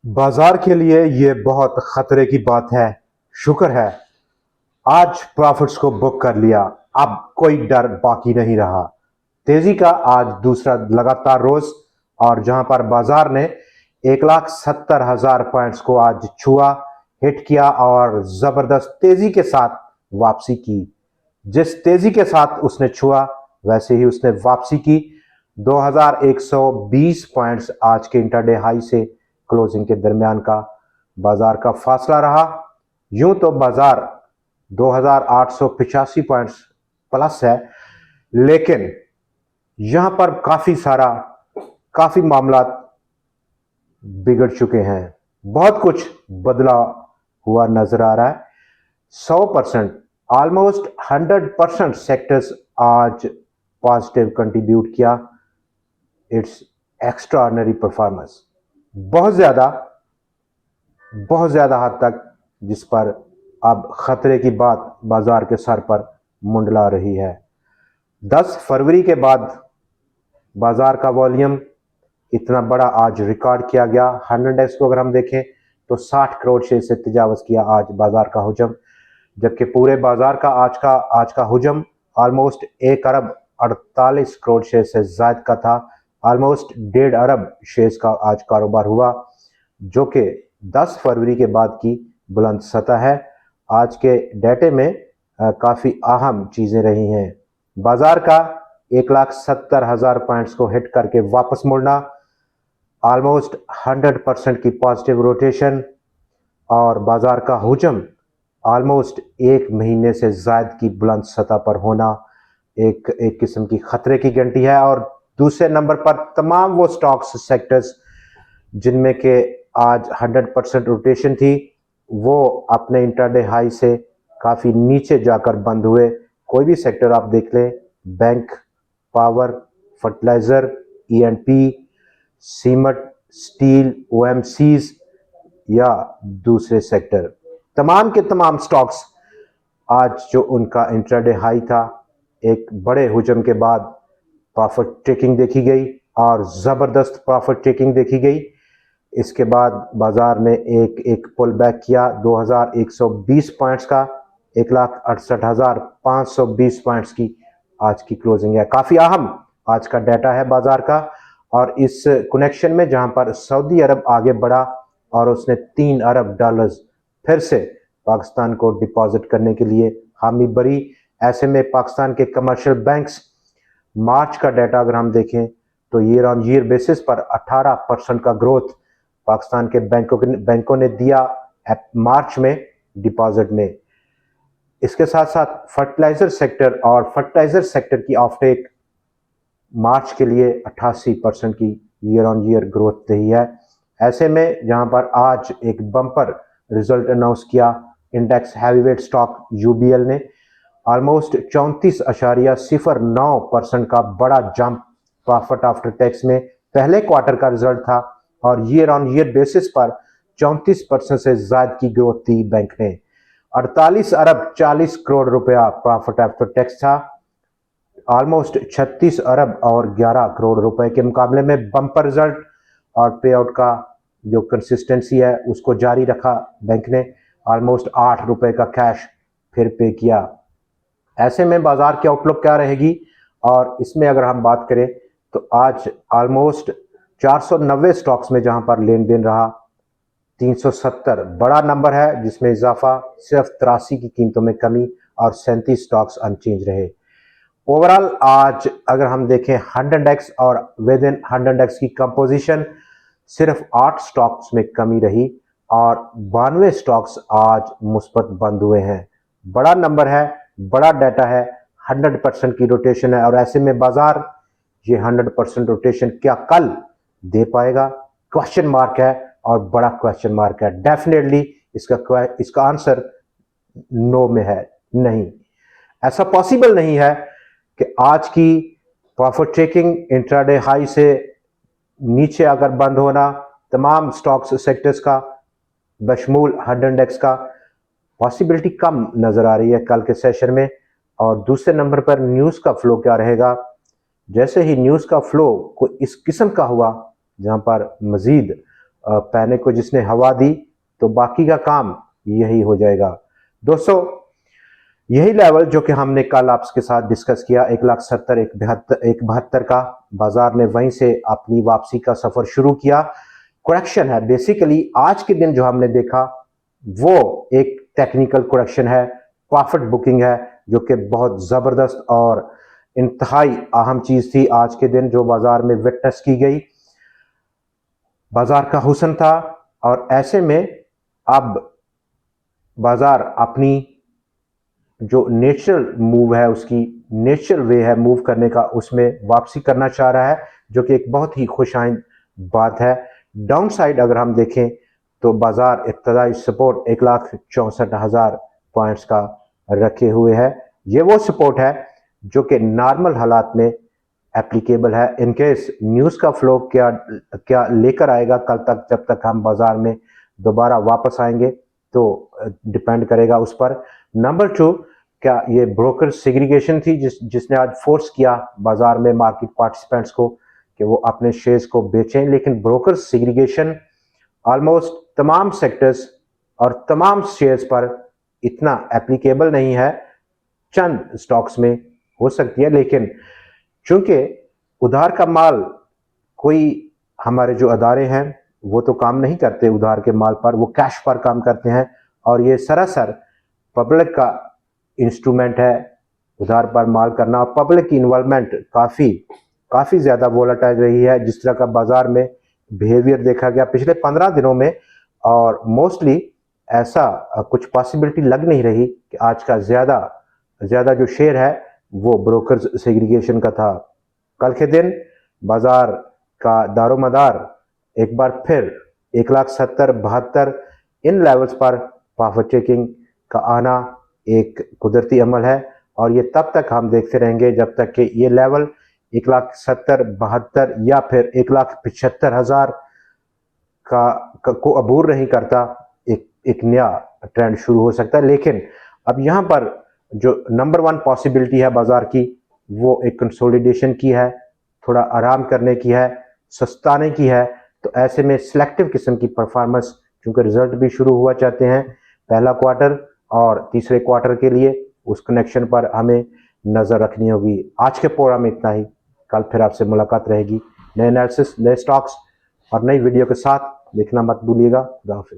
बाजार के लिए ये बहुत खतरे की बात है। शुक्र है आज प्रॉफिट्स को बुक कर लिया। अब कोई डर बाकी नहीं रहा। तेजी का आज दूसरा लगातार रोज, और जहां पर बाजार ने 1,70,000 पॉइंट्स को आज छुआ, हिट किया और जबरदस्त तेजी के साथ वापसी की। जिस तेजी के साथ उसने छुआ वैसे ही उसने वापसी की। 2,120 पॉइंट्स आज के इंटरडे हाई से क्लोजिंग के दरमियान का बाजार का फासला रहा। यूं तो बाजार 2,885 पॉइंट्स प्लस है, लेकिन यहां पर काफी मामला बिगड़ चुके हैं। बहुत कुछ बदला हुआ नजर आ रहा है। 100%, ऑलमोस्ट 100% सेक्टर्स आज पॉजिटिव कंट्रीब्यूट किया। It's extraordinary performance. बहुत ज्यादा बहुत ज्यादा हद तक, जिस पर अब खतरे की बात बाजार के सर पर मुंडला रही है। 10 फरवरी के बाद बाजार का वॉल्यूम इतना बड़ा आज रिकॉर्ड किया गया। 100x को अगर हम देखें तो 60 करोड़ शेयर से तजावज किया आज बाजार का हुजम, जबकि पूरे बाजार का आज का हुजम ऑलमोस्ट 1 अरब 48 करोड़ शेयर से ज्यादा का था। ऑलमोस्ट 1.5 अरब शेयर्स का आज कारोबार हुआ, जो कि 10 फरवरी के बाद की बुलंद सतह है। आज के डेटे में काफी अहम चीजें रही हैं। बाजार का 1,70,000 पॉइंट्स को हिट करके वापस मुड़ना, ऑलमोस्ट 100% की पॉजिटिव रोटेशन, और बाजार का हुजम ऑलमोस्ट 1 महीने से ज्यादा की बुलंद सतह पर होना एक किस्म की खतरे की घंटी है। और दूसरे नंबर पर तमाम वो स्टॉक्स सेक्टर्स जिनमें के आज 100% रोटेशन थी, वो अपने इंटरडे हाई से काफी नीचे जाकर बंद हुए। कोई भी सेक्टर आप देख लें, bank, power, fertilizer, E&P, cement, steel, OMCs या दूसरे सेक्टर, तमाम के तमाम स्टॉक्स आज जो उनका इंट्राडे हाई था, एक बड़े हुजम के बाद प्रॉफिट टेकिंग देखी गई और जबरदस्त प्रॉफिट टेकिंग देखी गई। इसके बाद बाजार ने एक पुल बैक किया 2,120 पॉइंट्स का। 1,68,520 पॉइंट्स की आज की क्लोजिंग है। काफी अहम आज का डाटा है बाजार का। और इस कनेक्शन में जहां पर सऊदी अरब आगे बढ़ा और उसने $3 अरब फिर से पाकिस्तान को डिपॉजिट करने के लिए हामी भरी। ऐसे में पाकिस्तान के कमर्शियल बैंक्स मार्च का डाटा अगर हम देखें तो ईयर ऑन ईयर बेसिस पर 18% का ग्रोथ पाकिस्तान के बैंकों ने दिया मार्च में डिपॉजिट में। इसके साथ साथ फर्टिलाइजर सेक्टर की ऑफटेक मार्च के लिए 88% की ईयर ऑन ईयर ग्रोथ रही है। ऐसे में जहां पर आज एक बम्पर रिजल्ट अनाउंस किया इंडेक्स हैवीवेट स्टॉक UBL ने, ऑलमोस्ट 34.09% का बड़ा जंप प्रॉफिट आफ्टर टैक्स में पहले क्वार्टर का रिजल्ट था, और ईयर ऑन ईयर बेसिस पर 34% से ज्यादा की ग्रोथ दी बैंक ने। 48 अरब 40 करोड़ रुपया प्रॉफिट आफ्टर टैक्स था। ऑलमोस्ट 36 अरब और 11 करोड़ रुपए के मुकाबले में बम्पर रिजल्ट, और पे आउट का जो कंसिस्टेंसी है उसको जारी रखा बैंक ने। ऑलमोस्ट 8 रुपए का कैश फिर पे किया। ऐसे में बाजार की आउटलुक क्या रहेगी, और इसमें अगर हम बात करें तो आज ऑलमोस्ट 490 स्टॉक्स में जहां पर लेन देन रहा, 370 बड़ा नंबर है, जिसमें इजाफा सिर्फ 83 की कीमतों में कमी और 37 स्टॉक्स अनचेंज रहे। ओवरऑल आज अगर हम देखें 100x और विद इन 100x की कंपोजिशन, सिर्फ 8 स्टॉक्स में कमी रही और 92 स्टॉक्स आज मुस्बत बंद हुए हैं। बड़ा नंबर है, बड़ा डाटा है, 100% की रोटेशन है। और ऐसे में बाजार ये 100% रोटेशन क्या कल दे पाएगा, क्वेश्चन मार्क है, और बड़ा क्वेश्चन मार्क है। डेफिनेटली इसका आंसर नो में है, नहीं, ऐसा पॉसिबल नहीं है कि आज की प्रॉफिट टेकिंग इंट्राडे हाई से नीचे अगर बंद होना तमाम स्टॉक्स सेक्टर्स का बशमूल 100x का, पॉसिबिलिटी कम नजर आ रही है कल के सेशन में। और दूसरे नंबर पर न्यूज का फ्लो क्या रहेगा। जैसे ही न्यूज का फ्लो कोई इस किस्म का हुआ जहां पर मजीद पैने को जिसने हवा दी तो बाकी का काम यही हो जाएगा। दोस्तों, यही लेवल जो कि हमने कल आपके साथ डिस्कस किया 1,70,000 1,72 का, बाजार ने वहीं से अपनी वापसी का सफर शुरू किया। करेक्शन है बेसिकली आज के दिन जो हमने देखा वो एक टेक्निकल करेक्शन है, प्रॉफिट बुकिंग है जो कि बहुत जबरदस्त और इंतहाई अहम चीज थी आज के दिन जो बाजार में विटनेस की गई। बाजार का हुस्न था और ऐसे में अब बाजार अपनी जो नेचुरल मूव है, उसकी नेचुरल वे है मूव करने का, उसमें वापसी करना चाह रहा है जो कि एक बहुत ही खुशाइंद बात है। डाउन साइड अगर हम देखें तो बाजार इब्तदाई सपोर्ट 1,64,000 पॉइंट्स का रखे हुए है। ये वो सपोर्ट है जो कि नॉर्मल हालात में एप्लीकेबल है। इनकेस न्यूज़ का फ्लो क्या लेकर आएगा कल तक, जब तक हम बाजार में दोबारा वापस आएंगे तो डिपेंड करेगा उस पर। नंबर 2, क्या ये ब्रोकर सेग्रीगेशन थी जिसने आज फोर्स किया बाजार में मार्केट पार्टिसिपेंट्स को कि वो अपने शेयर्स को बेचें, लेकिन ब्रोकर सेग्रीगेशन ऑलमोस्ट तमाम सेक्टर्स और तमाम शेयर्स पर इतना एप्लीकेबल नहीं है। चंद स्टॉक्स में हो सकती है, लेकिन चूंकि उधार का माल, कोई हमारे जो अदारे हैं वो तो काम नहीं करते उधार के माल पर, वो कैश पर काम करते हैं और ये सरासर पब्लिक का इंस्ट्रूमेंट है उधार पर माल करना। और पब्लिक की इन्वॉल्वमेंट काफ़ी ज़्यादा वोलेटाइल रही है जिस तरह का बाजार में बिहेवियर देखा गया पिछले 15 दिनों में, और मोस्टली ऐसा कुछ पॉसिबिलिटी लग नहीं रही कि आज का ज़्यादा जो शेयर है वो ब्रोकर सेग्रीगेशन का था। कल के दिन बाजार का दारोमदार एक बार फिर 1,70,000 इन लेवल्स पर प्रॉफिट टेकिंग का आना एक कुदरती अमल है और ये तब तक हम देखते रहेंगे जब तक कि ये लेवल 1,70,000 या फिर 1,75,000 को अबूर नहीं करता। एक नया ट्रेंड शुरू हो सकता है, लेकिन अब यहाँ पर जो नंबर 1 पॉसिबिलिटी है बाजार की वो एक कंसोलिडेशन की है, थोड़ा आराम करने की है, सस्ताने की है। तो ऐसे में सिलेक्टिव किस्म की परफॉर्मेंस, क्योंकि रिजल्ट भी शुरू हुआ चाहते हैं पहला क्वार्टर और तीसरे क्वार्टर के लिए, उस कनेक्शन पर हमें नज़र रखनी होगी। आज के प्रोग्राम में इतना ही, कल फिर आपसे मुलाकात रहेगी नए एनालिसिस, नए स्टॉक्स और नई वीडियो के साथ। देखना मत भूलिएगा। खुदा हाफिज़।